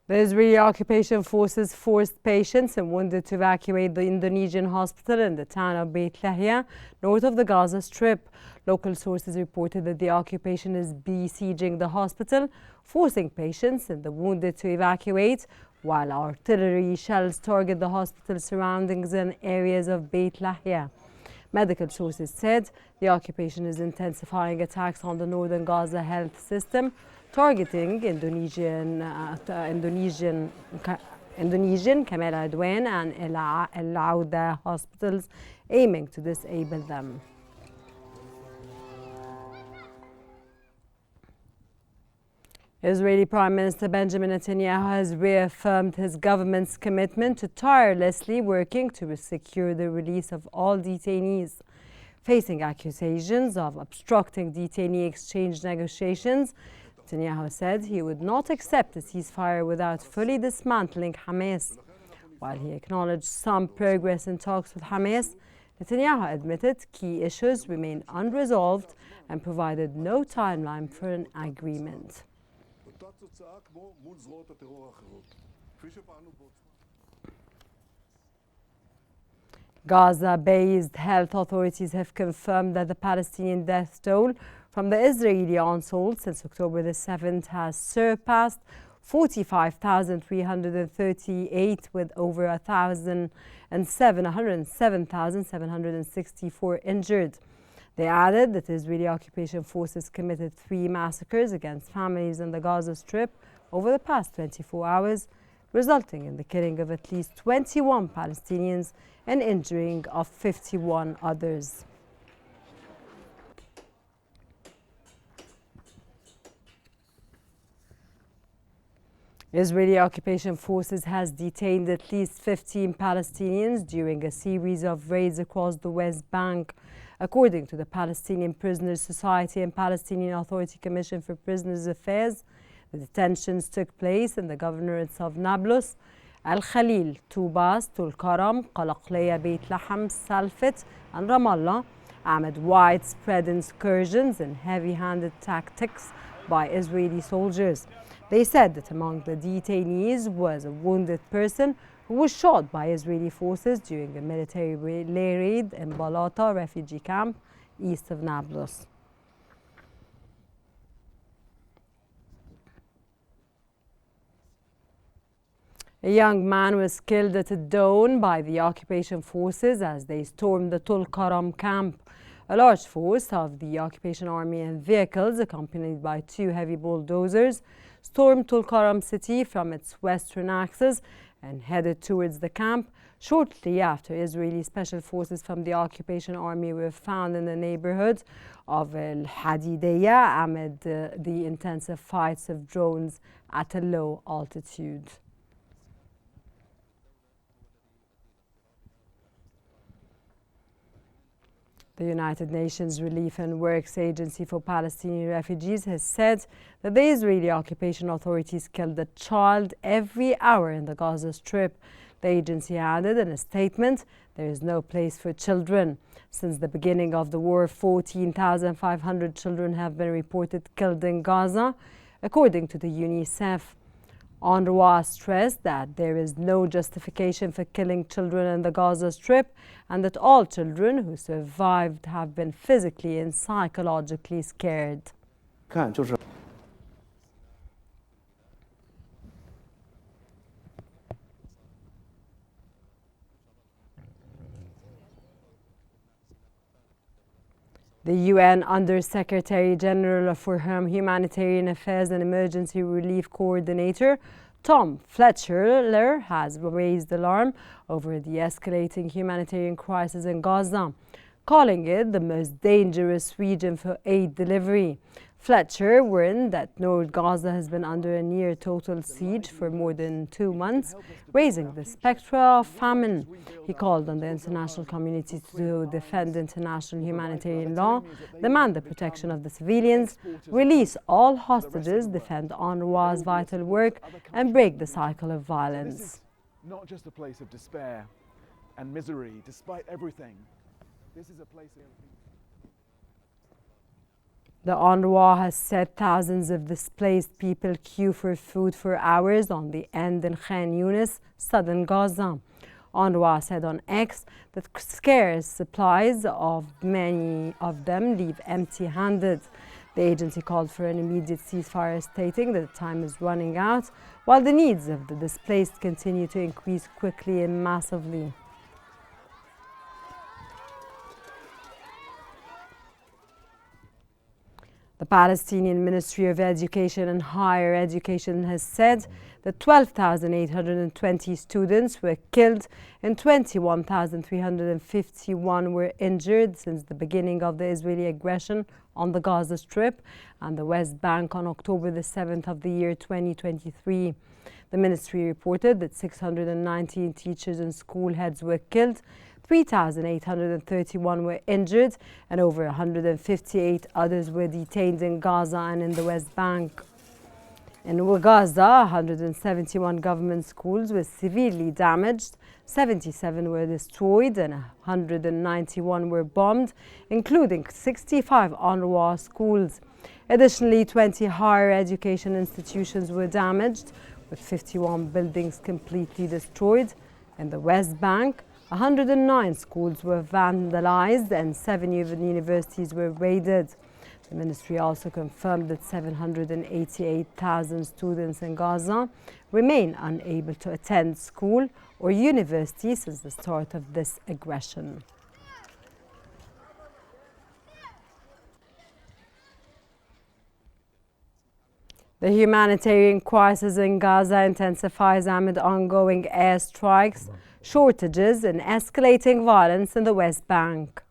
The Israeli occupation forces forced patients and wounded to evacuate the Indonesian hospital in the town of Beit Lahyia, north of the Gaza Strip. Local sources reported that the occupation is besieging the hospital, forcing patients and the wounded to evacuate, while artillery shells target the hospital surroundings and areas of Beit Lahyia. Medical sources said the occupation is intensifying attacks on the northern Gaza health system, targeting Indonesian Kamal Adwan and El Auda hospitals, aiming to disable them. Israeli Prime Minister Benjamin Netanyahu has reaffirmed his government's commitment to tirelessly working to secure the release of all detainees. Facing accusations of obstructing detainee exchange negotiations, Netanyahu said he would not accept a ceasefire without fully dismantling Hamas. While he acknowledged some progress in talks with Hamas, Netanyahu admitted key issues remain unresolved and provided no timeline for an agreement. Gaza-based health authorities have confirmed that the Palestinian death toll from the Israeli onslaught since October the 7th has surpassed 45,338, with over 107,764 injured. They added that Israeli occupation forces committed 3 massacres against families in the Gaza Strip over the past 24 hours, resulting in the killing of at least 21 Palestinians and injuring of 51 others. Israeli occupation forces has detained at least 15 Palestinians during a series of raids across the West Bank. According to the Palestinian Prisoners Society and Palestinian Authority Commission for Prisoners Affairs, the detentions took place in the governorates of Nablus, Al-Khalil, Tubas, Tulkaram, Qalaqliya, Beit Lahm, Salfit, and Ramallah, amid widespread incursions and heavy-handed tactics by Israeli soldiers. They said that among the detainees was a wounded person who was shot by Israeli forces during a military raid in Balata refugee camp east of Nablus. A young man was killed at dawn by the occupation forces as they stormed the Tulkaram camp. A large force of the occupation army and vehicles, accompanied by 2 heavy bulldozers, stormed Tulkaram city from its western axis and headed towards the camp shortly after Israeli special forces from the occupation army were found in the neighborhood of Al-Hadidiyya amid the intensive fights of drones at a low altitude. The United Nations Relief and Works Agency for Palestinian Refugees has said that the Israeli occupation authorities killed a child every hour in the Gaza Strip. The agency added in a statement, "There is no place for children." Since the beginning of the war, 14,500 children have been reported killed in Gaza, according to the UNICEF. UNRWA stressed that there is no justification for killing children in the Gaza Strip and that all children who survived have been physically and psychologically scared. The UN Under-Secretary General for Humanitarian Affairs and Emergency Relief Coordinator, Tom Fletcher, has raised alarm over the escalating humanitarian crisis in Gaza, calling it the most dangerous region for aid delivery. Fletcher warned that North Gaza has been under a near total siege for more than 2 months, raising the specter of famine. He called on the international community to defend international humanitarian law, demand the protection of the civilians, release all hostages, defend UNRWA's vital work, and break the cycle of violence. Not just a place of despair and misery, despite everything. This is a place of... The UNRWA has said thousands of displaced people queue for food for hours on the end in Khan Yunis, southern Gaza. UNRWA said on X that scarce supplies of many of them leave empty-handed. The agency called for an immediate ceasefire, stating that time is running out, while the needs of the displaced continue to increase quickly and massively. The Palestinian Ministry of Education and Higher Education has said that 12,820 students were killed and 21,351 were injured since the beginning of the Israeli aggression on the Gaza Strip and the West Bank on October the 7th of the year 2023. The ministry reported that 619 teachers and school heads were killed, 3,831 were injured, and over 158 others were detained in Gaza and in the West Bank. In Gaza, 171 government schools were severely damaged, 77 were destroyed, and 191 were bombed, including 65 UNRWA schools. Additionally, 20 higher education institutions were damaged, with 51 buildings completely destroyed. In the West Bank, 109 schools were vandalized and 7 universities were raided. The ministry also confirmed that 788,000 students in Gaza remain unable to attend school or university since the start of this aggression. The humanitarian crisis in Gaza intensifies amid ongoing airstrikes, shortages, and escalating violence in the West Bank.